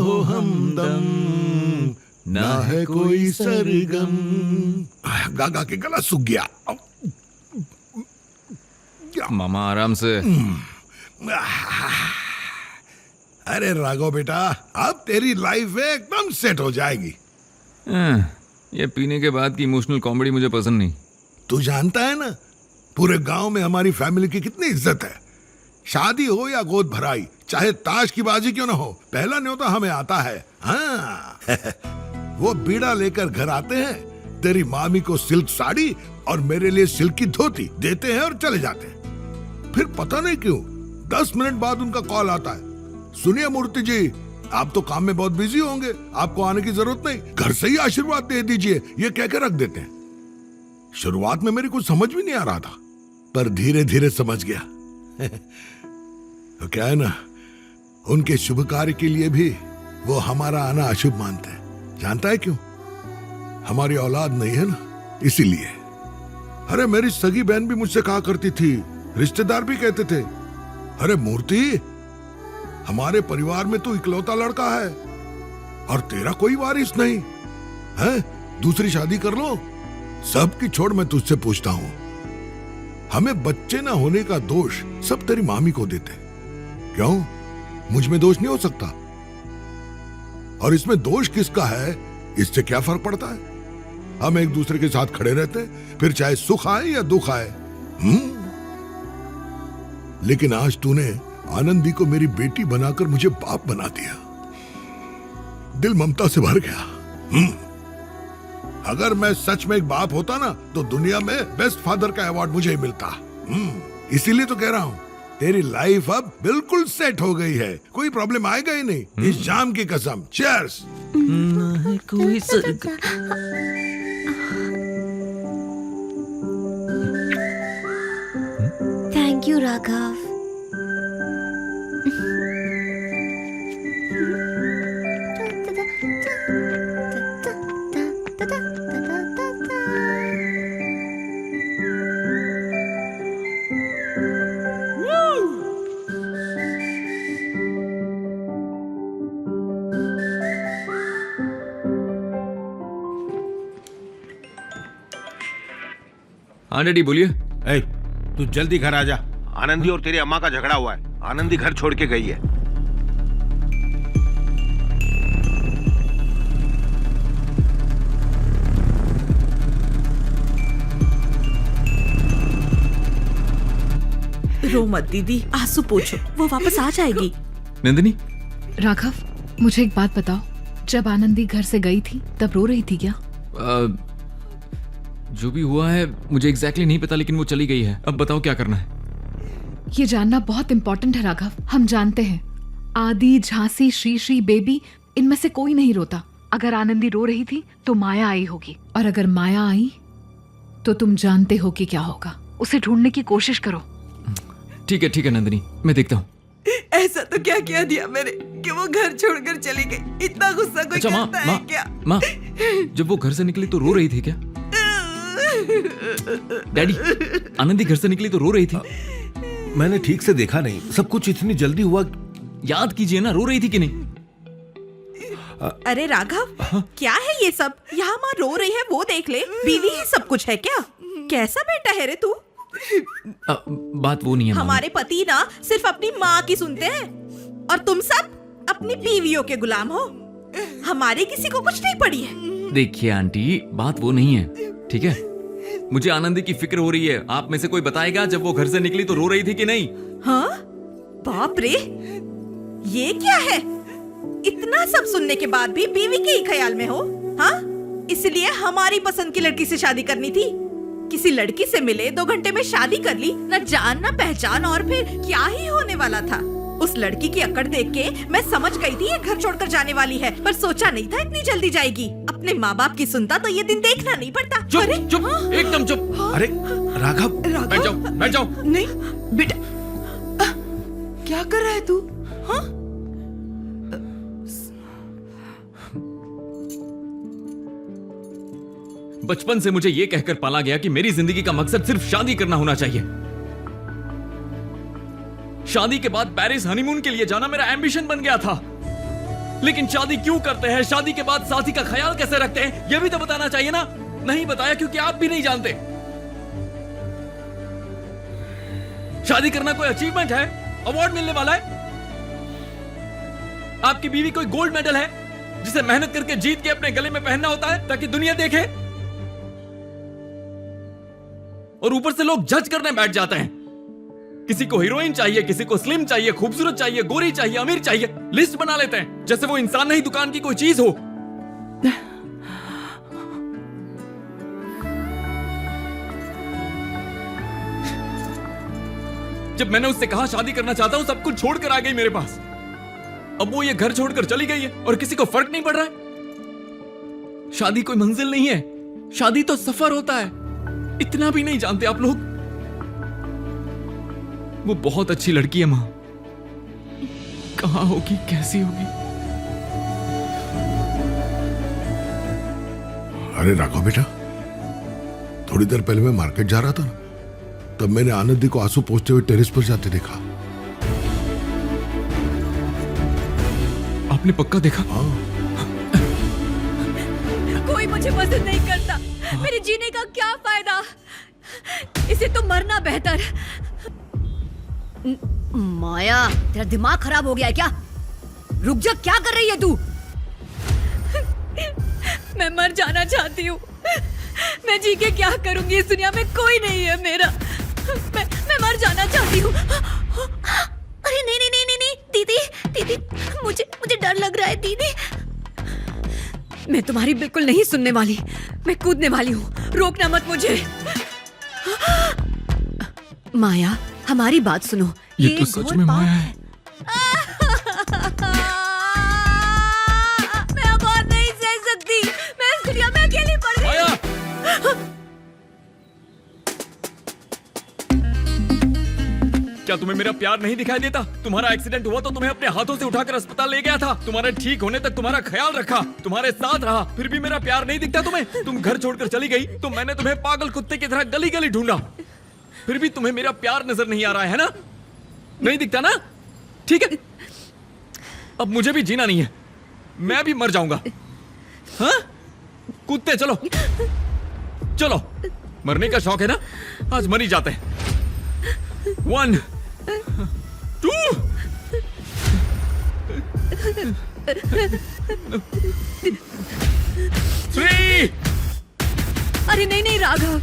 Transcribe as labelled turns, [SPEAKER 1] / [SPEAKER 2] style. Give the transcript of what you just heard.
[SPEAKER 1] हो हमदम, ना है कोई सरगम। गा गा के गला सूख गया।
[SPEAKER 2] मामा आराम से।
[SPEAKER 1] अरे राघव बेटा, अब तेरी लाइफ एकदम सेट हो जाएगी।
[SPEAKER 2] ये पीने के बाद की इमोशनल कॉमेडी मुझे पसंद नहीं।
[SPEAKER 1] तू जानता है ना, पूरे गांव में हमारी फैमिली की कितनी इज्जत है। शादी हो या गोद भराई, चाहे ताश की बाजी क्यों ना हो, पहला न्योता हमें आता है। हाँ। वो बीड़ा लेकर घर आते हैं, तेरी मामी को सिल्क साड़ी और मेरे लिए सिल्क की धोती देते हैं और चले जाते हैं। फिर पता नहीं क्यों 10 मिनट बाद उनका कॉल आता है, सुनिए मूर्ति जी, आप तो काम में बहुत बिजी होंगे, आपको आने की जरूरत नहीं, घर से ही आशीर्वाद दे दीजिए, ये कहकर रख देते हैं। शुरुआत में मेरी कुछ समझ भी नहीं आ रहा था, पर धीरे धीरे समझ गया। तो क्या है ना, उनके शुभ कार्य के लिए भी वो हमारा आना अशुभ मानते हैं। जानता है क्यों? हमारी औलाद नहीं है ना, इसीलिए। अरे मेरी सगी बहन भी मुझसे कहा करती थी, रिश्तेदार भी कहते थे, अरे मूर्ति, हमारे परिवार में तो इकलौता लड़का है और तेरा कोई वारिस नहीं है, दूसरी शादी कर लो। सबकी छोड़, मैं तुझसे पूछता हूं, हमें बच्चे ना होने का दोष सब तेरी मामी को देते, क्यों? मुझ में दोष नहीं हो सकता? और इसमें दोष किसका है, इससे क्या फर्क पड़ता है? हम एक दूसरे के साथ खड़े रहते हैं, फिर चाहे सुख आए या दुख आए। लेकिन आज तूने आनंदी को मेरी बेटी बनाकर मुझे बाप बना दिया। दिल ममता से भर गया। अगर मैं सच में एक बाप होता ना, तो दुनिया में बेस्ट फादर का अवार्ड मुझे ही मिलता। इसीलिए तो कह रहा हूँ, तेरी लाइफ अब बिल्कुल सेट हो गई है, कोई प्रॉब्लम आएगा ही नहीं, इस जाम की कसम। चीयर्स।
[SPEAKER 3] कोई
[SPEAKER 4] थैंक यू राघव।
[SPEAKER 2] हाँ डैडी बोलिए।
[SPEAKER 5] ए, तू जल्दी घर आ जा, आनंदी और तेरी अम्मा का झगड़ा हुआ है। आनंदी घर छोड़ के गई है।
[SPEAKER 3] रो मत दीदी, आंसू पोछो, वो वापस आ जाएगी।
[SPEAKER 2] नंदिनी।
[SPEAKER 6] राघव, मुझे एक बात बताओ, जब आनंदी घर से गई थी तब रो रही थी क्या?
[SPEAKER 2] जो भी हुआ है मुझे एग्जैक्टली नहीं पता, लेकिन वो चली गई है। अब बताओ क्या करना है?
[SPEAKER 6] ये जानना बहुत इंपॉर्टेंट है राघव। हम जानते हैं आदि, झांसी, श्री, बेबी, इनमें से कोई नहीं रोता। अगर आनंदी रो रही थी तो माया आई होगी, और अगर माया आई तो तुम जानते हो कि क्या होगा। उसे ढूंढने की कोशिश करो।
[SPEAKER 2] ठीक है नंदिनी, मैं देखता हूँ।
[SPEAKER 3] ऐसा तो क्या किया दिया मैंने कि वो घर छोड़कर चली गई? इतना गुस्सा कोई करता है क्या?
[SPEAKER 2] माँ, जब वो घर से निकली तो रो रही थी क्या? डैडी, आनंदी घर से निकली तो रो रही थी।
[SPEAKER 5] मैंने ठीक से देखा नहीं, सब कुछ इतनी जल्दी हुआ।
[SPEAKER 2] याद कीजिए ना, रो रही थी कि नहीं?
[SPEAKER 3] अरे राघव, क्या है ये सब? यहाँ माँ रो रही है, वो देख ले। बीवी ही सब कुछ है क्या? कैसा बेटा है रे तू?
[SPEAKER 2] बात वो नहीं है।
[SPEAKER 3] हमारे पति ना सिर्फ अपनी माँ की सुनते हैं, और तुम सब अपनी बीवियों के गुलाम हो। हमारे किसी को कुछ नहीं पड़ी है।
[SPEAKER 2] देखिए आंटी, बात वो नहीं है, ठीक है? मुझे आनंदी की फिक्र हो रही है। आप में से कोई बताएगा जब वो घर से निकली तो रो रही थी कि नहीं?
[SPEAKER 3] हाँ? बाप रे, ये क्या है? इतना सब सुनने के बाद भी बीवी के ही ख्याल में हो? हाँ? इसलिए हमारी पसंद की लड़की से शादी करनी थी। किसी लड़की से मिले, 2 घंटे में शादी कर ली, ना जान ना पहचान, और फिर क्या ही होने वाला था। उस लड़की की अकड़ देख के मैं समझ गई थी ये घर छोड़कर जाने वाली है, पर सोचा नहीं था इतनी जल्दी जाएगी। अपने माँ बाप की सुनता तो ये दिन देखना नहीं पड़ता।
[SPEAKER 2] चुप,
[SPEAKER 3] अरे
[SPEAKER 2] चुप, एकदम चुप।
[SPEAKER 5] अरे राघव,
[SPEAKER 2] बैठ जाओ।
[SPEAKER 3] नहीं बेटा, क्या कर रहा है तू? हाँ?
[SPEAKER 2] बचपन से मुझे ये कहकर पाला गया कि मेरी जिंदगी का मकसद सिर्फ शादी करना होना चाहिए। शादी के बाद पेरिस हनीमून के लिए जाना मेरा एम्बिशन बन गया था। लेकिन शादी क्यों करते हैं, शादी के बाद साथी का ख्याल कैसे रखते हैं, यह भी तो बताना चाहिए ना। नहीं बताया क्योंकि आप भी नहीं जानते। शादी करना कोई अचीवमेंट है, अवार्ड मिलने वाला है? आपकी बीवी कोई गोल्ड मेडल है जिसे मेहनत करके जीत के अपने गले में पहनना होता है ताकि दुनिया देखे? और ऊपर से लोग जज करने बैठ जाते हैं। किसी को हीरोइन चाहिए, किसी को स्लिम चाहिए, खूबसूरत चाहिए, गोरी चाहिए, अमीर चाहिए, लिस्ट बना लेते हैं जैसे वो इंसान नहीं दुकान की कोई चीज हो। जब मैंने उससे कहा शादी करना चाहता हूं, सब कुछ छोड़कर आ गई मेरे पास। अब वो ये घर छोड़कर चली गई है और किसी को फर्क नहीं पड़ रहा है। शादी कोई मंजिल नहीं है, शादी तो सफर होता है। इतना भी नहीं जानते आप लोग। वो बहुत अच्छी लड़की है मां, कहां होगी, कैसी होगी?
[SPEAKER 1] अरे राघव बेटा, थोड़ी देर पहले मैं मार्केट जा रहा था ना, तब मैंने आनंदी को आंसू पोंछते हुए टेरेस पर जाते देखा।
[SPEAKER 2] आपने पक्का देखा?
[SPEAKER 1] हाँ।
[SPEAKER 3] कोई मुझे पसंद नहीं करता, मेरे जीने का क्या फायदा, इसे तो मरना बेहतर।
[SPEAKER 4] माया, तेरा दिमाग खराब हो गया है क्या? रुक जा, क्या कर रही है तू?
[SPEAKER 3] मैं मर जाना चाहती हूँ। मैं जी के क्या करूंगी, इस दुनिया में कोई नहीं है मेरा। मैं मर जाना चाहती हूँ।
[SPEAKER 4] अरे नहीं नहीं नहीं नहीं नहीं, दीदी दीदी, मुझे डर लग रहा है दीदी।
[SPEAKER 3] मैं तुम्हारी बिल्कुल नहीं सुनने वाली, मैं कूदने वाली हूँ, रोकना मत मुझे। माया, हमारी बात सुनो।
[SPEAKER 2] ये तो सच
[SPEAKER 3] घोर
[SPEAKER 2] में
[SPEAKER 3] पाप
[SPEAKER 2] माया है।
[SPEAKER 3] मैं अब और नहीं सह सकती, मैं इस दुनिया में अकेली पड़ गई।
[SPEAKER 2] माया! क्या तुम्हें मेरा प्यार नहीं दिखाई देता? तुम्हारा एक्सीडेंट हुआ तो तुम्हें अपने हाथों से उठाकर अस्पताल ले गया था, तुम्हारे ठीक होने तक तुम्हारा ख्याल रखा, तुम्हारे साथ रहा, फिर भी मेरा प्यार नहीं दिखता तुम्हें? तुम घर छोड़कर चली गई तो मैंने तुम्हें पागल कुत्ते की तरह गली गली ढूंढा, फिर भी तुम्हें मेरा प्यार नजर नहीं आ रहा है ना? नहीं दिखता ना? ठीक है, अब मुझे भी जीना नहीं है, मैं भी मर जाऊंगा। हाँ? कुत्ते चलो चलो, मरने का शौक है ना, आज मर ही जाते हैं। 1 2 3।
[SPEAKER 3] अरे नहीं नहीं राघव,